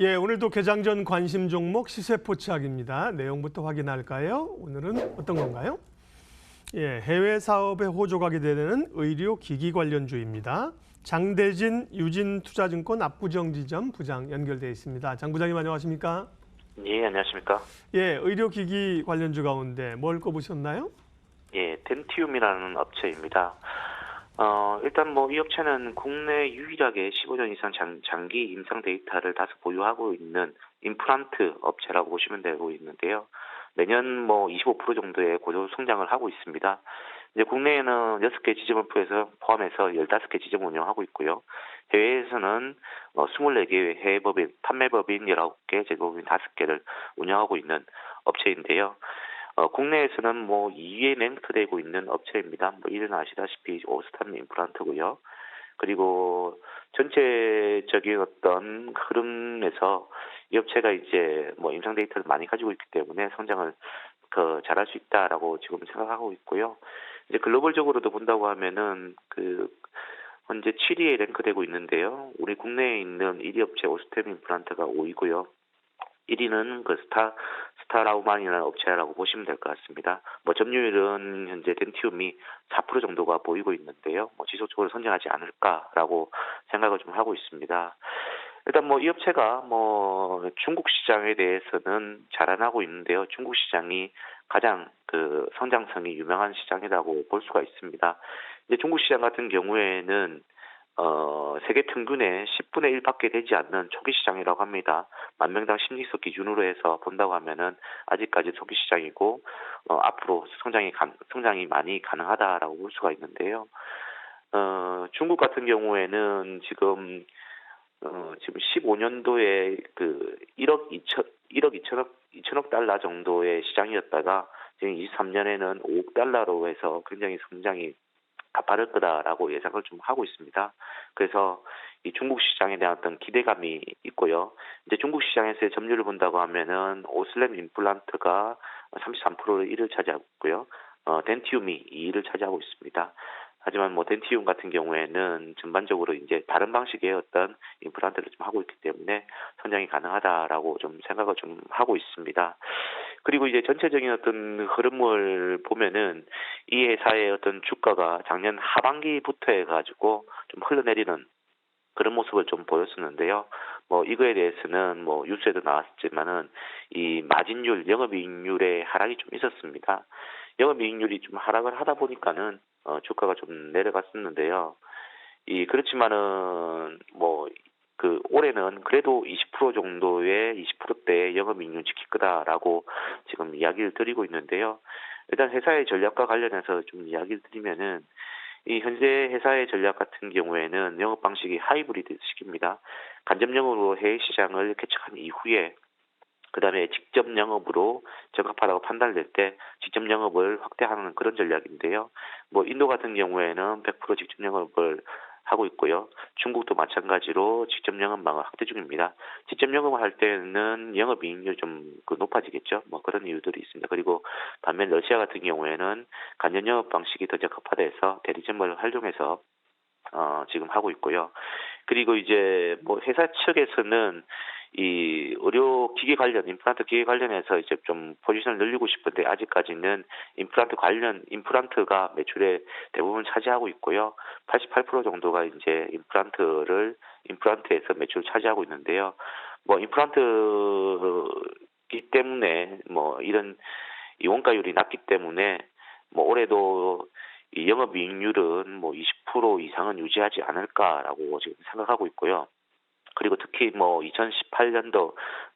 예, 오늘도 개장 전 관심 종목 시세 포착입니다. 내용부터 확인할까요? 오늘은 어떤 건가요? 예, 해외 사업에 호조가 기대되는 의료 기기 관련주입니다. 장대진 유진투자증권 압구정지점 부장 연결돼 있습니다. 장 부장님 안녕하십니까? 예, 안녕하십니까? 예, 의료 기기 관련주 가운데 뭘 꼽으셨나요? 예, 덴티움이라는 업체입니다. 일단 뭐 이 업체는 국내 유일하게 15년 이상 장기 임상 데이터를 다수 보유하고 있는 임플란트 업체라고 보시면 되고 있는데요. 매년 뭐 25% 정도의 고도 성장을 하고 있습니다. 이제 국내에는 6개 지점을 포함해서 15개 지점을 운영하고 있고요. 해외에서는 24개의 해외 법인, 판매 법인 19개, 제조법인 5개를 운영하고 있는 업체인데요. 국내에서는 뭐 2위에 랭크되고 있는 업체입니다. 뭐 이는 아시다시피 오스탄 임플란트고요. 그리고 전체적인 어떤 흐름에서 이 업체가 이제 뭐 임상 데이터를 많이 가지고 있기 때문에 성장을 잘할 수 있다라고 지금 생각하고 있고요. 이제 글로벌적으로도 본다고 하면은 현재 7위에 랭크되고 있는데요. 우리 국내에 있는 1위 업체 오스템 임플란트가 5위고요. 1위는 스타라우만이라는 업체라고 보시면 될 것 같습니다. 뭐 점유율은 현재 덴티움이 4% 정도가 보이고 있는데요. 뭐 지속적으로 성장하지 않을까라고 생각을 좀 하고 있습니다. 일단 뭐 이 업체가 뭐 중국 시장에 대해서는 자라나고 있는데요. 중국 시장이 가장 성장성이 유명한 시장이라고 볼 수가 있습니다. 이제 중국 시장 같은 경우에는 세계 평균의 10분의 1밖에 되지 않는 초기 시장이라고 합니다. 만 명당 심리석 기준으로 해서 본다고 하면은 아직까지 초기 시장이고 앞으로 성장이 많이 가능하다라고 볼 수가 있는데요. 중국 같은 경우에는 지금 15년도에 1억 2천억 달러 정도의 시장이었다가 지금 23년에는 5억 달러로 해서 굉장히 성장이 가파를 거다라고 예상을 좀 하고 있습니다. 그래서 이 중국 시장에 대한 어떤 기대감이 있고요. 이제 중국 시장에서의 점유율을 본다고 하면은 오슬램 임플란트가 33%를 1위를 차지하고 있고요. 덴티움이 2위를 차지하고 있습니다. 하지만 뭐 덴티움 같은 경우에는 전반적으로 이제 다른 방식의 어떤 임플란트를 좀 하고 있기 때문에 성장이 가능하다라고 좀 생각을 좀 하고 있습니다. 그리고 이제 전체적인 어떤 흐름을 보면은 이 회사의 어떤 주가가 작년 하반기부터 해가지고 좀 흘러내리는 그런 모습을 좀 보였었는데요. 뭐 이거에 대해서는 뭐 뉴스에도 나왔지만은 이 마진율, 영업이익률의 하락이 좀 있었습니다. 영업이익률이 좀 하락을 하다 보니까는 주가가 좀 내려갔었는데요. 그렇지만은 뭐 올해는 그래도 20% 정도의 20%대의 영업이익률 지킬 거다라고 지금 이야기를 드리고 있는데요. 일단 회사의 전략과 관련해서 좀 이야기를 드리면은 이 현재 회사의 전략 같은 경우에는 영업 방식이 하이브리드식입니다. 간접 영업으로 해외 시장을 개척한 이후에 그다음에 직접 영업으로 적합하다고 판단될 때 직접 영업을 확대하는 그런 전략인데요. 뭐 인도 같은 경우에는 100% 직접 영업을 하고 있고요. 중국도 마찬가지로 직접 영업망을 확대 중입니다. 직접 영업을 할 때는 영업이익률이 좀 높아지겠죠. 뭐 그런 이유들이 있습니다. 그리고 반면 러시아 같은 경우에는 간접 영업 방식이 더 적합하다해서 대리점을 활용해서 지금 하고 있고요. 그리고 이제 뭐 회사 측에서는 이 의료 기기 관련, 임플란트 기기 관련해서 이제 좀 포지션을 늘리고 싶은데 아직까지는 임플란트가 매출의 대부분 차지하고 있고요. 88% 정도가 이제 임플란트에서 매출을 차지하고 있는데요. 뭐 임플란트이기 때문에 뭐 이런 이 원가율이 낮기 때문에 뭐 올해도 이 영업이익률은 뭐 20% 이상은 유지하지 않을까라고 지금 생각하고 있고요. 그리고 특히 뭐 2018년도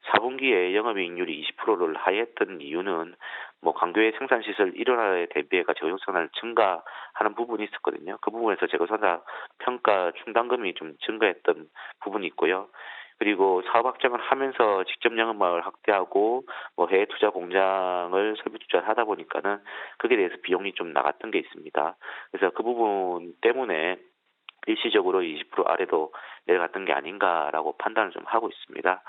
4분기에 영업이익률이 20%를 하회했던 이유는 뭐 광교의 생산시설 일원화에 대비해가 재고생산을 증가하는 부분이 있었거든요. 그 부분에서 재고생산 평가 충당금이 좀 증가했던 부분이 있고요. 그리고 사업 확장을 하면서 직접 영업망을 확대하고 뭐 해외 투자 공장을 설비 투자를 하다 보니까는 거기에 대해서 비용이 좀 나갔던 게 있습니다. 그래서 그 부분 때문에 일시적으로 20% 아래도 내려갔던 게 아닌가라고 판단을 좀 하고 있습니다.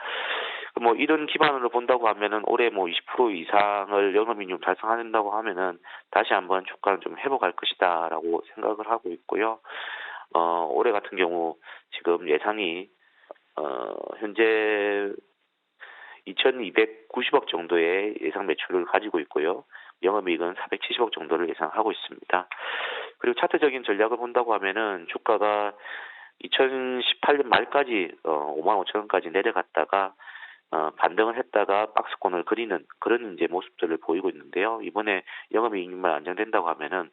뭐 이런 기반으로 본다고 하면은 올해 뭐 20% 이상을 영업이익률 달성한다고 하면은 다시 한번 주가는 좀 회복할 것이다라고 생각을 하고 있고요. 올해 같은 경우 지금 예상이 현재 2,290억 정도의 예상 매출을 가지고 있고요. 영업이익은 470억 정도를 예상하고 있습니다. 그리고 차트적인 전략을 본다고 하면은 주가가 2018년 말까지 5만 5천 원까지 내려갔다가 반등을 했다가 박스권을 그리는 그런 이제 모습들을 보이고 있는데요. 이번에 영업이익만 안정된다고 하면은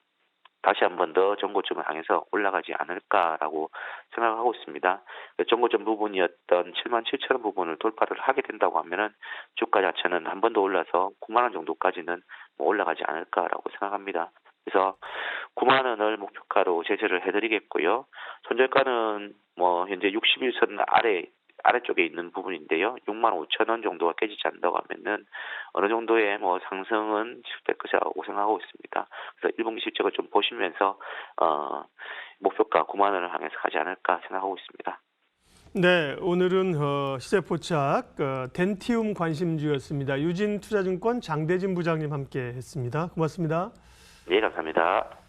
다시 한 번 더 전고점을 향해서 올라가지 않을까라고 생각하고 있습니다. 전고점 부분이었던 7만 7천 원 부분을 돌파를 하게 된다고 하면은 주가 자체는 한 번 더 올라서 9만 원 정도까지는 올라가지 않을까라고 생각합니다. 그래서 9만 원을 목표가로 제시를 해드리겠고요. 손절가는 현재 61선 아래쪽에 있는 부분인데요. 6만 5천 원 정도가 깨지지 않는다고 하면은 어느 정도의 상승은 실될 것이라고 생각하고 있습니다. 그래서 1분기 실적을 좀 보시면서 목표가 9만 원을 향해서 가지 않을까 생각하고 있습니다. 네, 오늘은 시세 포착 덴티움 관심주였습니다. 유진투자증권 장대진 부장님 함께 했습니다. 고맙습니다. 네, 감사합니다.